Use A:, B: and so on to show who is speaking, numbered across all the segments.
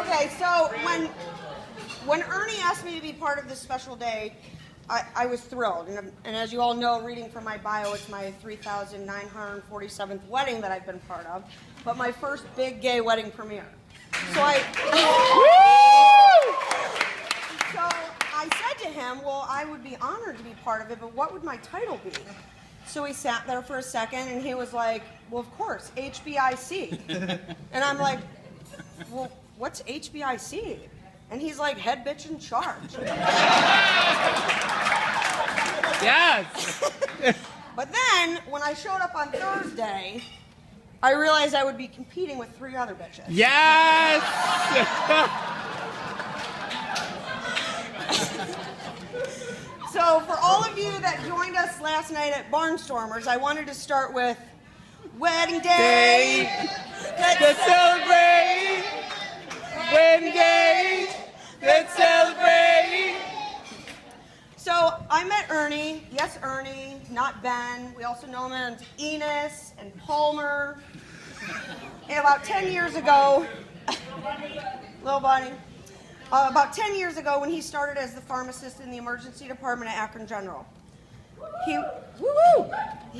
A: Okay, so when Ernie asked me to be part of this special day, I was thrilled. And as you all know, reading from my bio, it's my 3,947th wedding that I've been part of, but my first big gay wedding premiere. So I said to him, well, I would be honored to be part of it, but what would my title be? So he sat there for a second, and he was like, well, of course, HBIC. And I'm like, well, what's HBIC? And he's like, head bitch in charge.
B: Yes!
A: But then, when I showed up on Thursday, I realized I would be competing with 3 other bitches.
B: Yes!
A: So for all of you that joined us last night at Barnstormers, I wanted to start with Wedding Day.
B: Let's celebrate! Wedding Day! Let's celebrate!
A: So I met Ernie. Yes, Ernie, not Ben. We also know him as Enos and Palmer. And about 10 years ago, little bunny. About 10 years ago when he started as the pharmacist in the emergency department at Akron General. He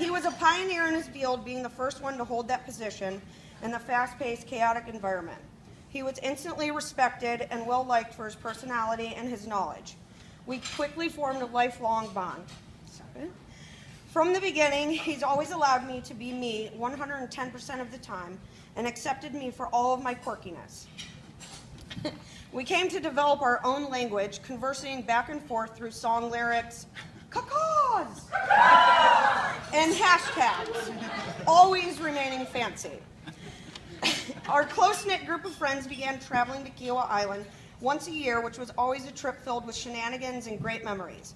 A: was a pioneer in his field, being the first one to hold that position in the fast-paced, chaotic environment. He was instantly respected and well-liked for his personality and his knowledge. We quickly formed a lifelong bond. From the beginning, he's always allowed me to be me 110% of the time and accepted me for all of my quirkiness. We came to develop our own language, conversing back and forth through song lyrics, cacaws, and hashtags, always remaining fancy. Our close-knit group of friends began traveling to Kiowa Island once a year, which was always a trip filled with shenanigans and great memories.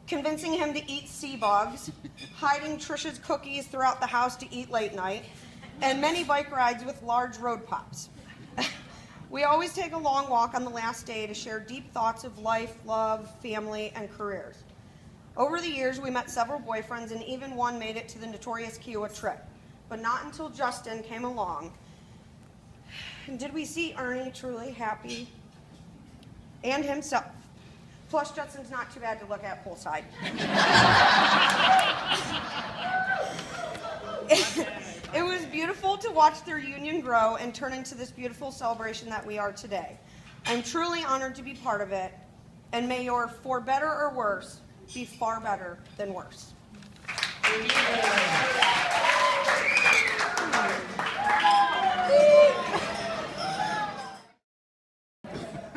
A: Convincing him to eat sea bugs, hiding Trisha's cookies throughout the house to eat late night, and many bike rides with large road pops. We always take a long walk on the last day to share deep thoughts of life, love, family, and careers. Over the years, we met several boyfriends, and even one made it to the notorious Kiowa trip. But not until Justin came along. And did we see Ernie truly happy? And himself. Plus, Justin's not too bad to look at poolside. It was beautiful to watch their union grow and turn into this beautiful celebration that we are today. I'm truly honored to be part of it, and may your for better or worse be far better than worse.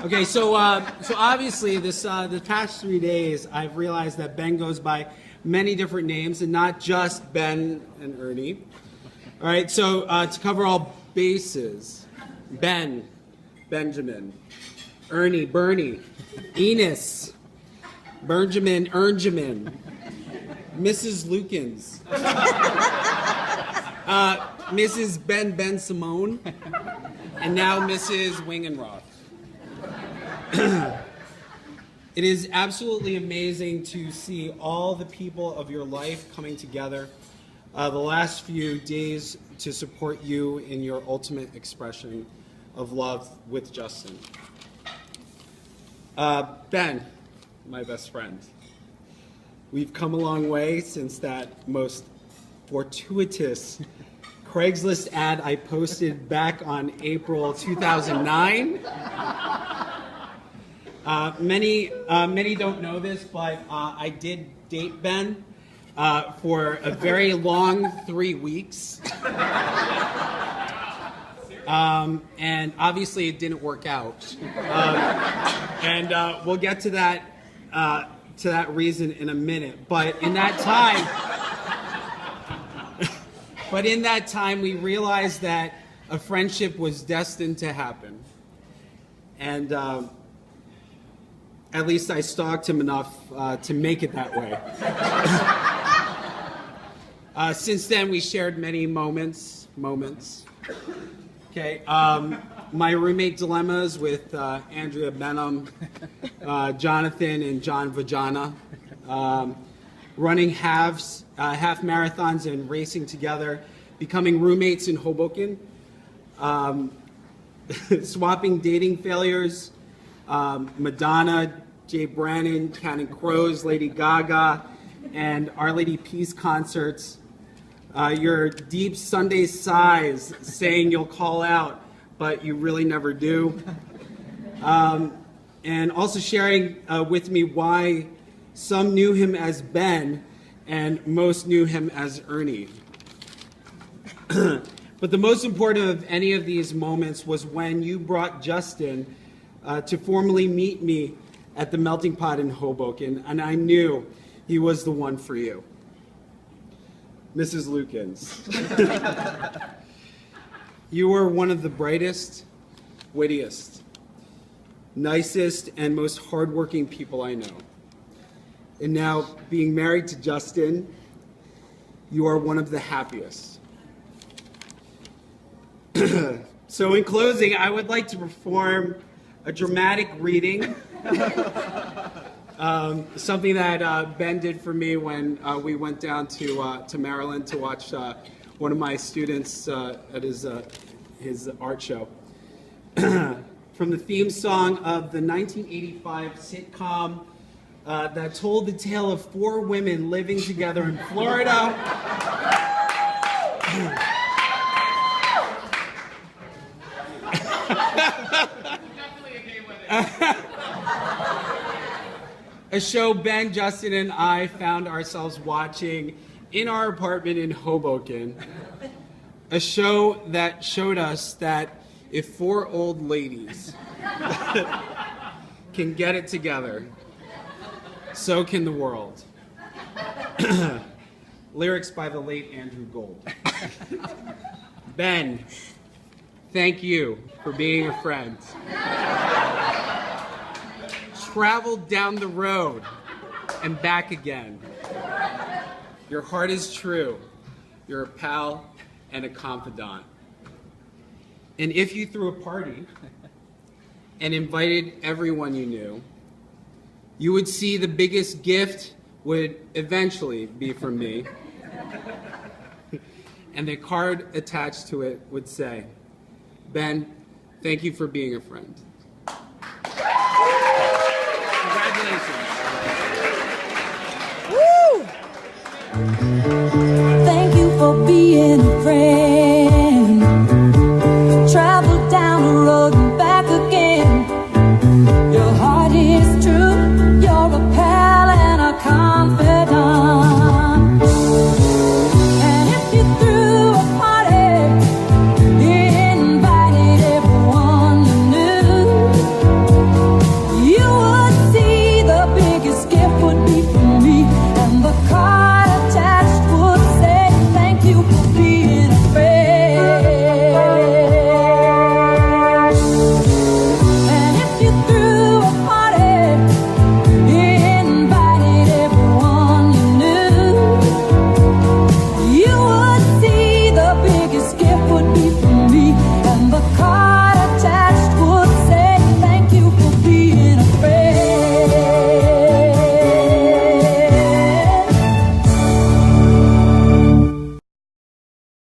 B: Okay, so obviously the past 3 days, I've realized that Ben goes by many different names, and not just Ben and Ernie. All right, so to cover all bases, Ben, Benjamin, Ernie, Bernie, Enos, Benjamin, Ernjamin, Mrs. Lukens, Mrs. Ben Simone, and now Mrs. Wingenroth. It is absolutely amazing to see all the people of your life coming together the last few days to support you in your ultimate expression of love with Justin. Ben, my best friend, we've come a long way since that most fortuitous Craigslist ad I posted back on April 2009. Many don't know this, but I did date Ben for a very long 3 weeks. And obviously it didn't work out. And we'll get to that reason in a minute. But in that time, we realized that a friendship was destined to happen. And at least I stalked him enough to make it that way. Since then, we shared many moments. Okay, my roommate dilemmas with Andrea Benham, Jonathan and John Vajana, running half marathons and racing together, becoming roommates in Hoboken, swapping dating failures, Madonna, Jay Brannon, Counting Crows, Lady Gaga, and Our Lady Peace concerts, your deep Sunday sighs saying you'll call out, but you really never do, and also sharing with me why some knew him as Ben and most knew him as Ernie. But the most important of any of these moments was when you brought Justin to formally meet me at the Melting Pot in Hoboken, and I knew he was the one for you. Mrs. Lukens, you were one of the brightest, wittiest, nicest, and most hardworking people I know. And now, being married to Justin, you are one of the happiest. So in closing, I would like to perform a dramatic reading, something that Ben did for me when we went down to Maryland to watch one of my students at his art show. From the theme song of the 1985 sitcom that told the tale of 4 women living together in Florida. A show Ben, Justin, and I found ourselves watching in our apartment in Hoboken. A show that showed us that if 4 old ladies can get it together, so can the world. Lyrics by the late Andrew Gold. Ben, thank you for being a friend. Traveled down the road and back again. Your heart is true. You're a pal and a confidant. And if you threw a party and invited everyone you knew, you would see the biggest gift would eventually be from me. And the card attached to it would say, Ben, thank you for being a friend.